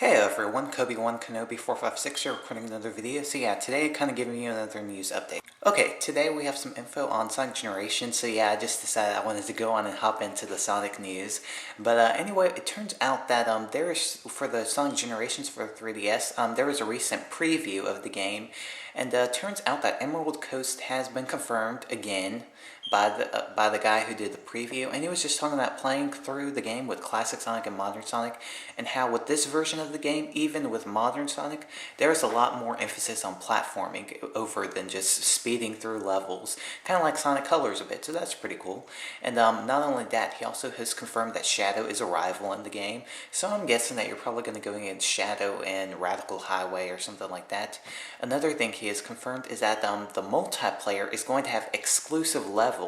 Hey everyone, Kobe1Kenobi456 here recording another video. So yeah, today kind of giving you another news update. Okay, today we have some info on Sonic Generation, so yeah, I just decided I wanted to go on and hop into the Sonic news. But anyway, it turns out that there's, for the Sonic Generations for 3DS, there was a recent preview of the game, and turns out that Emerald Coast has been confirmed again by the guy who did the preview, and he was just talking about playing through the game with Classic Sonic and Modern Sonic, and how with this version of the game, even with Modern Sonic, there's a lot more emphasis on platforming over than just speeding through levels, kind of like Sonic Colors a bit, so that's pretty cool. And not only that, he also has confirmed that Shadow is a rival in the game, so I'm guessing that you're probably going to go against Shadow in Radical Highway or something like that. Another thing he has confirmed is that the multiplayer is going to have exclusive levels.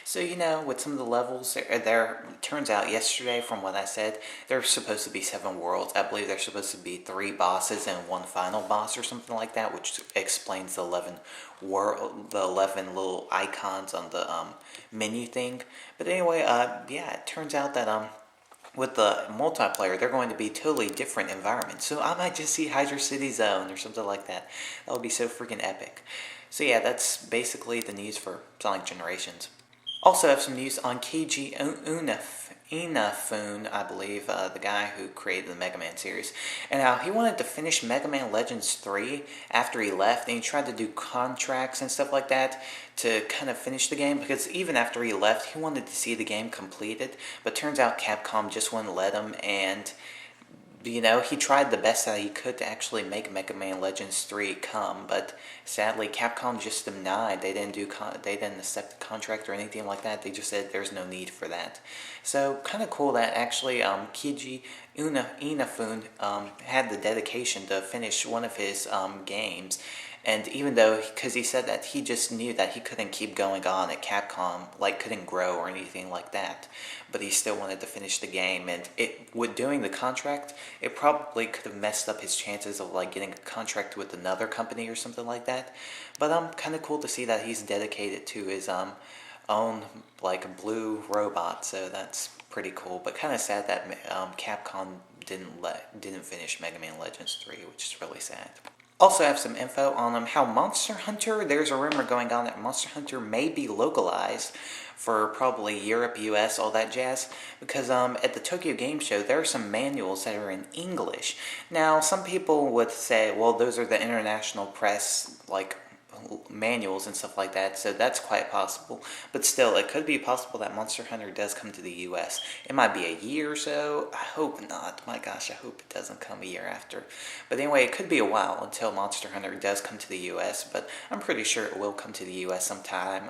So, you know, with some of the levels, there turns out yesterday, from what I said, there's supposed to be 7 worlds. I believe there's supposed to be 3 bosses and 1 final boss or something like that, which explains the 11 little icons on the menu thing. But anyway, yeah, it turns out that with the multiplayer, they're going to be totally different environments. So I might just see Hydra City Zone or something like that. That would be so freaking epic. So yeah, that's basically the news for Sonic Generations. Also have some news on Keiji Inafune, I believe, the guy who created the Megaman series, and how he wanted to finish Megaman Legends 3 after he left, and he tried to do contracts and stuff like that to kind of finish the game, because even after he left, he wanted to see the game completed, but turns out Capcom just wouldn't let him, and you know, he tried the best that he could to actually make Mega Man Legends 3 come, but sadly Capcom just denied. They didn't accept the contract or anything like that. They just said there's no need for that. So kind of cool that actually Keiji Inafune had the dedication to finish one of his games. And even though, because he said that he just knew that he couldn't keep going on at Capcom, like couldn't grow or anything like that, but he still wanted to finish the game, and with doing the contract, it probably could have messed up his chances of like getting a contract with another company or something like that. But kind of cool to see that he's dedicated to his own like blue robot, so that's pretty cool. But kind of sad that Capcom didn't finish Mega Man Legends 3, which is really sad. Also have some info on how Monster Hunter, there's a rumor going on that Monster Hunter may be localized for probably Europe, US, all that jazz, because at the Tokyo Game Show there are some manuals that are in English. Now some people would say, well, those are the international press, like, manuals and stuff like that, so that's quite possible. But still, it could be possible that Monster Hunter does come to the US. It might be a year or so. I hope not. My gosh, I hope it doesn't come a year after. But anyway, it could be a while until Monster Hunter does come to the US, but I'm pretty sure it will come to the US sometime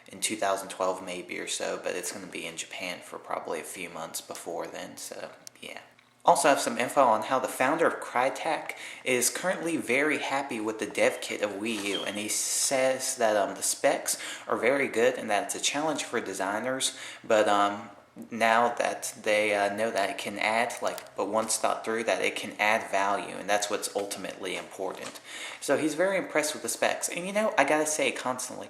in 2012 maybe or so, but it's going to be in Japan for probably a few months before then, so yeah. Also have some info on how the founder of Crytek is currently very happy with the dev kit of Wii U, and he says that the specs are very good and that it's a challenge for designers, but now that they know that it can add, but once thought through, that it can add value, and that's what's ultimately important. So he's very impressed with the specs, and you know, I gotta say constantly,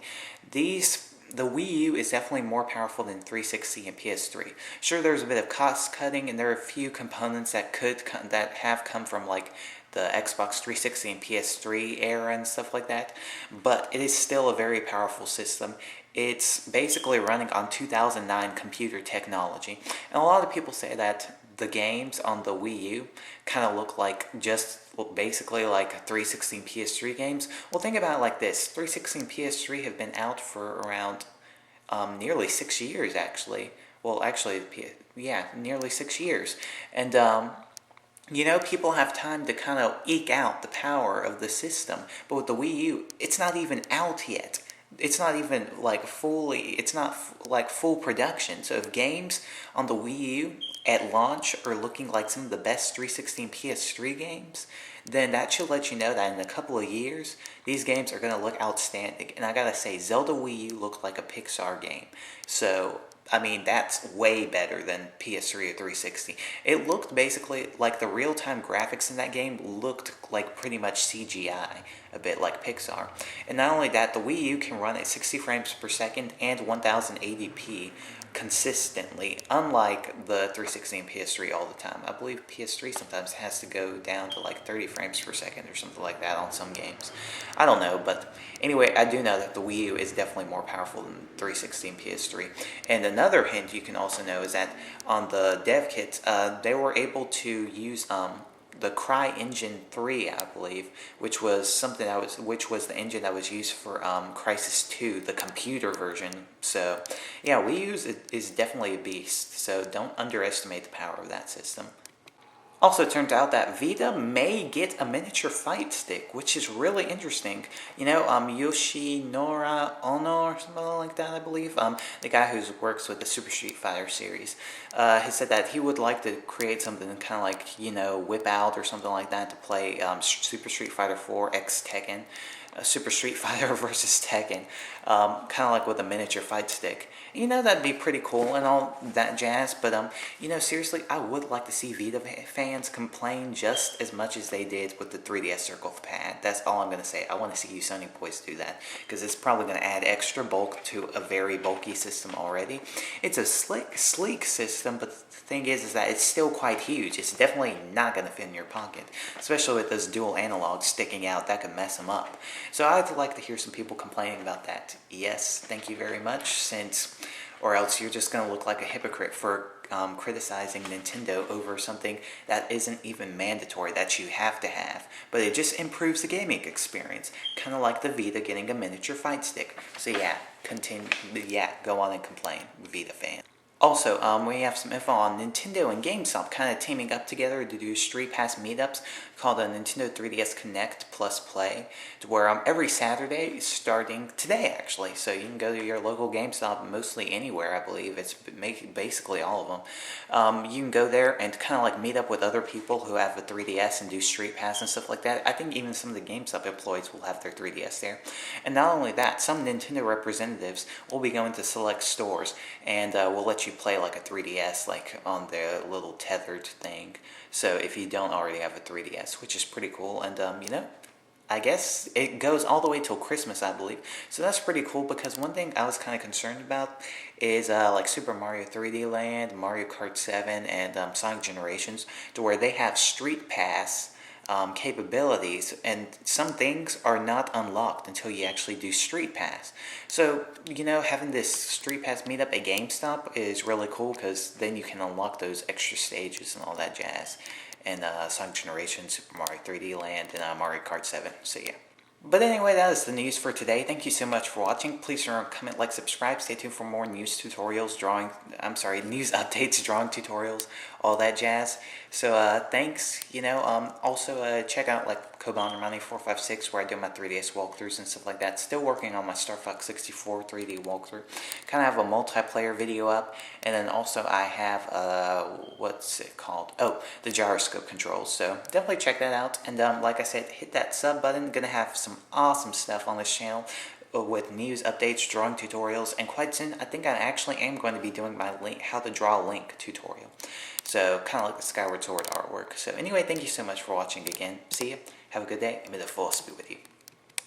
the Wii U is definitely more powerful than 360 and PS3. Sure, there's a bit of cost cutting, and there are a few components that have come from like the Xbox 360 and PS3 era and stuff like that, but it is still a very powerful system. It's basically running on 2009 computer technology, and a lot of people say that the games on the Wii U kind of look like basically like 360 and PS3 games. Well, think about it like this. 360 and PS3 have been out for around nearly 6 years, actually. Well, actually, yeah, nearly 6 years. And, you know, people have time to kind of eke out the power of the system. But with the Wii U, it's not even out yet. It's not even like it's not like full production. So if games on the Wii U at launch are looking like some of the best 360 and PS3 games, then that should let you know that in a couple of years, these games are going to look outstanding. And I gotta say, Zelda Wii U looked like a Pixar game. So, I mean, that's way better than PS3 or 360. It looked basically like the real-time graphics in that game looked like pretty much CGI, a bit like Pixar. And not only that, the Wii U can run at 60 frames per second and 1080p, consistently, unlike the 360 and PS3 all the time. I believe PS3 sometimes has to go down to like 30 frames per second or something like that on some games. I don't know, but anyway, I do know that the Wii U is definitely more powerful than 360 and PS3. And another hint you can also know is that on the dev kits, they were able to use the CryEngine 3, I believe, which was the engine that was used for Crysis 2, the computer version. So yeah, Wii U is definitely a beast. So don't underestimate the power of that system. Also, it turns out that Vita may get a miniature fight stick, which is really interesting. You know, Yoshinori Ono or something like that, I believe, the guy who works with the Super Street Fighter series, has said that he would like to create something kind of like, you know, Whip Out or something like that to play Super Street Fighter 4 X Tekken. Super Street Fighter versus Tekken, kind of like with a miniature fight stick. You know, that'd be pretty cool and all that jazz, but you know, seriously, I would like to see Vita fans complain just as much as they did with the 3DS Circle Pad. That's all I'm going to say. I want to see you Sony boys do that, because it's probably going to add extra bulk to a very bulky system already. It's a sleek system, but the thing is that it's still quite huge. It's definitely not going to fit in your pocket, especially with those dual analogs sticking out. That could mess them up. So I'd like to hear some people complaining about that. Yes, thank you very much, or else you're just going to look like a hypocrite for criticizing Nintendo over something that isn't even mandatory, that you have to have. But it just improves the gaming experience, kind of like the Vita getting a miniature fight stick. So yeah, go on and complain, Vita fans. Also, we have some info on Nintendo and Gamestop kind of teaming up together to do StreetPass Meetups called a Nintendo 3DS Connect Plus Play, to where every Saturday, starting today actually, so you can go to your local GameStop mostly anywhere, I believe, it's basically all of them. You can go there and kind of like meet up with other people who have a 3DS and do StreetPass and stuff like that. I think even some of the GameStop employees will have their 3DS there. And not only that, some Nintendo representatives will be going to select stores and will let you play like a 3DS, like on the little tethered thing. So if you don't already have a 3DS, which is pretty cool, and you know, I guess it goes all the way till Christmas, I believe. So that's pretty cool, because one thing I was kind of concerned about is like Super Mario 3D Land, Mario Kart 7, and Sonic Generations, to where they have Street Pass capabilities, and some things are not unlocked until you actually do Street Pass. So, you know, having this Street Pass meetup at GameStop is really cool, because then you can unlock those extra stages and all that jazz, and Sonic Generations, Super Mario 3D Land, and Mario Kart 7. So yeah. But anyway, that is the news for today. Thank you so much for watching. Please remember to comment, like, subscribe. Stay tuned for more news tutorials, news updates, drawing tutorials, all that jazz. So thanks. You know, also check out like Koban Romani 456, where I do my 3DS walkthroughs and stuff like that. Still working on my Star Fox 64 3D walkthrough. Kind of have a multiplayer video up, and then also I have what's it called? Oh, the gyroscope controls. So definitely check that out. And like I said, hit that sub button. Gonna have some awesome stuff on this channel with news updates, drawing tutorials, and quite soon I think I actually am going to be doing my how to draw a Link tutorial. So kind of like the Skyward Sword artwork. So anyway, thank you so much for watching again. See you. Have a good day, and may the Force be with you.